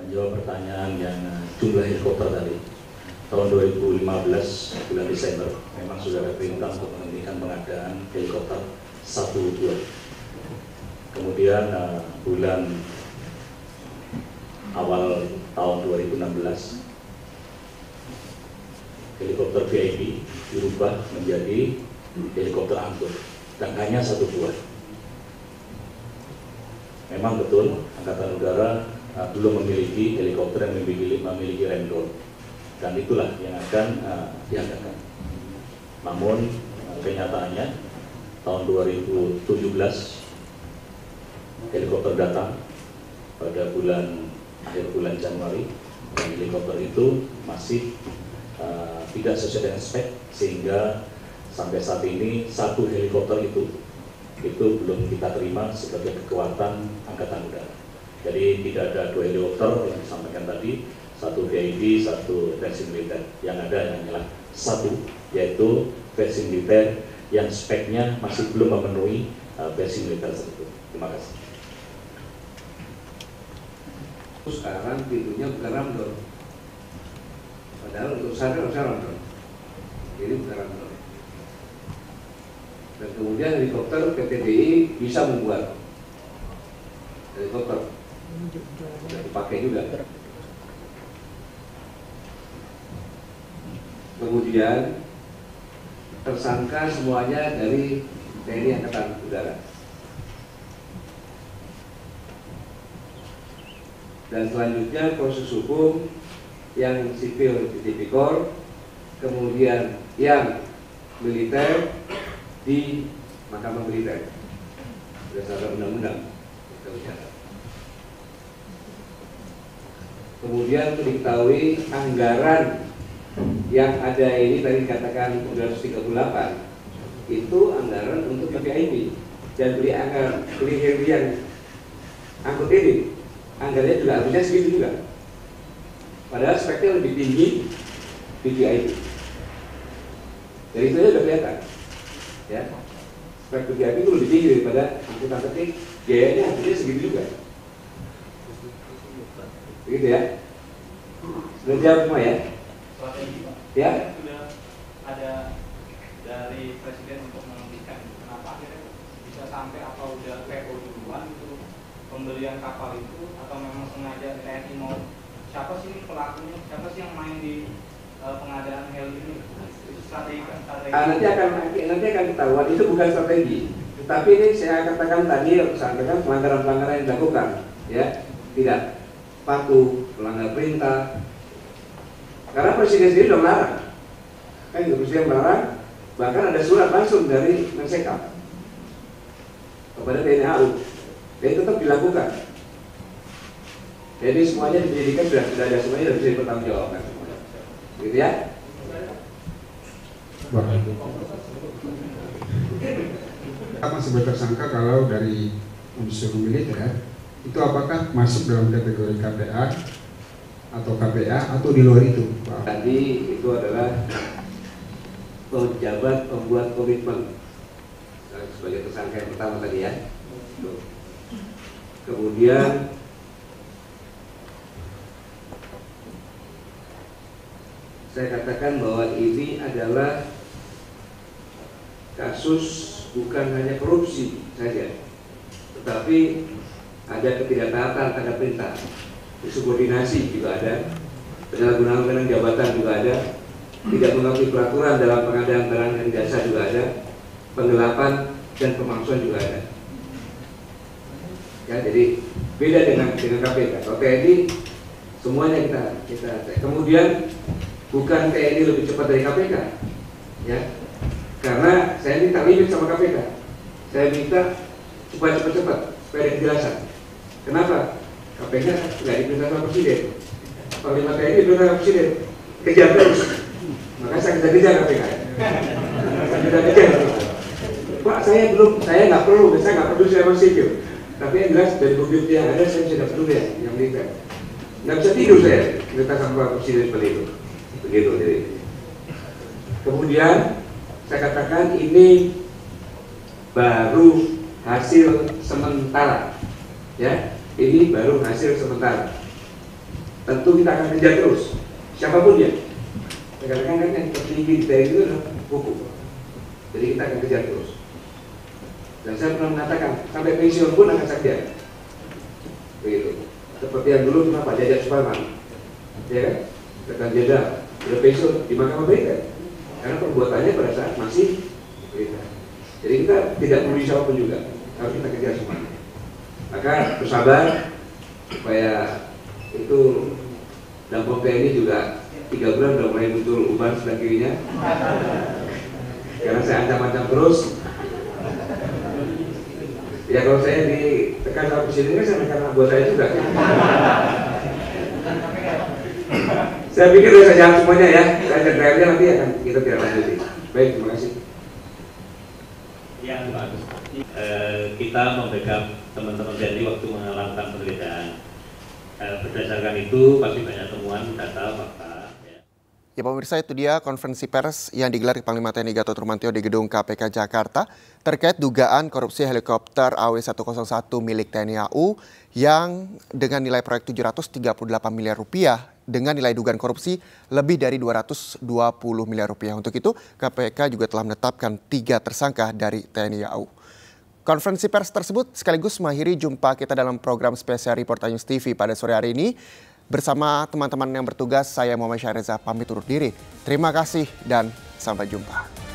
menjawab pertanyaan yang jumlah helikopter tadi. Tahun 2015 bulan Desember memang sudah ada perintah untuk menghentikan pengadaan helikopter 1-2. Kemudian bulan awal tahun 2016 helikopter VIP dirubah menjadi helikopter angkut dan hanya 1 buah. Memang betul Angkatan Udara belum memiliki helikopter yang memiliki rem drone, dan itulah yang akan diadakan. Namun kenyataannya tahun 2017 helikopter datang pada akhir bulan Januari, dan helikopter itu masih tidak sesuai dengan spek, sehingga sampai saat ini 1 helikopter itu belum kita terima sebagai kekuatan Angkatan Udara. Jadi tidak ada 2 helikopter yang disampaikan tadi, 1 VIP, 1 versi militer. Yang ada hanyalah 1, yaitu versi militer yang speknya masih belum memenuhi versi militer tersebut. Terima kasih. Sekarang pintunya bukan ramdor, padahal untuk sadar harusnya ramdor. Ini bukan ramdor. Dan kemudian helikopter PT DI bisa membuat helikopter sudah dipakai juga. Kemudian tersangka semuanya dari TNI Angkatan Udara. Dan selanjutnya proses hukum yang sipil di Tipikor, kemudian yang militer di Mahkamah Militer berdasarkan undang-undang. Kemudian diketahui anggaran yang ada ini tadi dikatakan 238 itu anggaran untuk VIP, dan beli yang angkut ini anggarannya juga harusnya segitu juga, padahal speknya lebih tinggi di VIP. Dari itu sudah kelihatan, ya, spek VIP itu lebih tinggi daripada angkutan ketik, biayanya harusnya segitu juga, begitu ya. Sudah jawab semua ya? Strategi Pak. Ya. Sudah ada dari Presiden untuk menghentikan, kenapa akhirnya bisa sampai apa udah PO duluan itu pembelian kapal itu, atau memang sengaja TNI mau, siapa sih pelakunya, siapa sih yang main di pengadaan heli ini? Itu strategi. Nanti akan ketahuan, itu bukan strategi. Tapi ini saya katakan tadi, sampaikan pelanggaran-pelanggaran yang dilakukan, ya, tidak patuh, melanggar perintah. Karena Presiden sendiri sudah melarang, kan Presiden melarang, bahkan ada surat langsung dari Mensekap kepada TNI AU, dan tetap dilakukan. Jadi semuanya penyidikan sudah ada semuanya, dan bisa dipertanggungjawabkan semuanya, gitu ya. Apa sebagai tersangka kalau dari unsur militer itu apakah masuk dalam kategori KPA atau KPA atau di luar itu, Pak? Tadi itu adalah pejabat pembuat komitmen sebagai tersangka yang pertama tadi ya. Kemudian saya katakan bahwa ini adalah kasus bukan hanya korupsi saja, tetapi ada ketidaktaatan terhadap perintah, insubordinasi juga ada, penyalahgunaan jabatan juga ada, tidak mengikuti peraturan dalam pengadaan barang dan jasa juga ada, penggelapan dan pemalsuan juga ada. Ya, jadi beda dengan KPK. Kalau TNI semuanya kita kemudian bukan TNI lebih cepat dari KPK, ya, karena saya minta limit sama KPK, saya minta supaya cepat-cepat supaya ada kejelasan. Kenapa? KPK nggak diperintah sama Presiden, Panglima TNI diperintah sama Presiden, kejar terus. Makanya saya kejar KPK. Saya kejar. Pak, saya nggak perlu saya masih sipil. Tapi yang jelas dari bukti yang ada saya tidak peduli ya, yang militer. Nggak bisa tidur saya minta sama Presiden seperti itu. Begitu jadi. Kemudian saya katakan ini baru hasil sementara, ya. Ini baru hasil sementara. tentu kita akan kejar terus, siapapun dia. Kadang-kadang kan yang tertinggi di TNI itu adalah hukum. Jadi kita akan kejar terus. Dan saya pernah mengatakan, sampai pensiun pun akan saya kejar. Begitu. Seperti yang dulu Pak Jajak Suparman, ya kan? Rekan Jenderal, sudah pensiun di Mahkamah Militer. Karena perbuatannya pada saat masih militer. Jadi kita tidak perlu siapapun juga, harus kita kejar semuanya. Maka bersabar supaya itu dampak TNI juga 3 bulan sudah mulai muncul uban sebelah kirinya. Karena saya ancam-ancam terus. Ya kalau saya ditekan sama presiden saya karena buat saya juga. Saya pikir saya jawab semuanya ya. Saya ceritain nanti akan kita tidak lanjuti. Baik, terima kasih. Ya, bagus. Kita membackup teman-teman TNI waktu melakukan penelitian. Berdasarkan itu pasti banyak temuan data fakta. Ya pemirsa, itu dia konferensi pers yang digelar di Panglima TNI Gatot Nurmantio di gedung KPK Jakarta terkait dugaan korupsi helikopter AW101 milik TNI AU yang dengan nilai proyek 738 miliar rupiah dengan nilai dugaan korupsi lebih dari 220 miliar rupiah. Untuk itu KPK juga telah menetapkan 3 tersangka dari TNI AU. Konferensi pers tersebut sekaligus mengakhiri jumpa kita dalam program spesial Reporter News TV pada sore hari ini. Bersama teman-teman yang bertugas, saya Muhammad Syareza pamit undur diri. Terima kasih dan sampai jumpa.